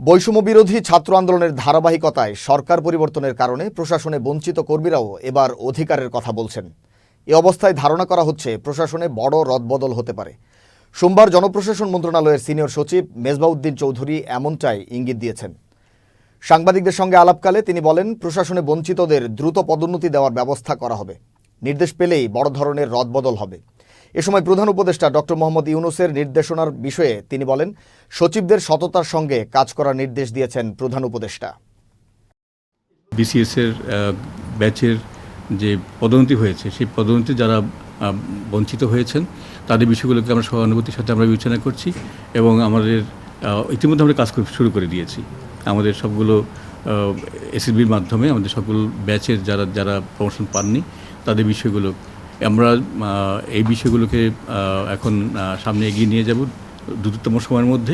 বৈষম্য বিরোধী ছাত্র আন্দোলনের ধারাবাহিকতায় সরকার পরিবর্তনের কারণে প্রশাসনে বঞ্চিত কর্মীরাও এবার অধিকারের কথা বলছেন। এ অবস্থায় ধারণা করা হচ্ছে প্রশাসনে বড় রদবদল হতে পারে। সোমবার জনপ্রশাসন মন্ত্রণালয়ের সিনিয়র সচিব মেজবাউদ্দিন চৌধুরী এমনটাই ইঙ্গিত দিয়েছেন। সাংবাদিকদের সঙ্গে আলাপকালে তিনি বলেন, প্রশাসনে বঞ্চিতদের দ্রুত পদোন্নতি দেওয়ার ব্যবস্থা করা হবে। নির্দেশ পেলেই বড় ধরনের রদবদল হবে। এ সময় প্রধান উপদেষ্টা ডক্টর মোহাম্মদ ইউনূসের নির্দেশনার বিষয়ে তিনি বলেন, সচিবদের সততার সঙ্গে কাজ করার নির্দেশ দিয়েছেন প্রধান উপদেষ্টা। বিসিএস এর ব্যাচের যে পদোন্নতি হয়েছে, সেই পদোন্নতি যারা বঞ্চিত হয়েছেন তাদের বিষয়গুলোকে আমরা সহানুভূতির সাথে আমরা বিবেচনা করছি এবং আমাদের ইতিমধ্যে আমরা কাজ শুরু করে দিয়েছি। আমাদের সবগুলো এসএসবির মাধ্যমে আমাদের সকল ব্যাচের যারা প্রমোশন পাননি তাদের বিষয়গুলো আমরা এই বিষয়গুলোকে এখন সামনে এগিয়ে নিয়ে যাব দ্রুততম সময়ের মধ্যে।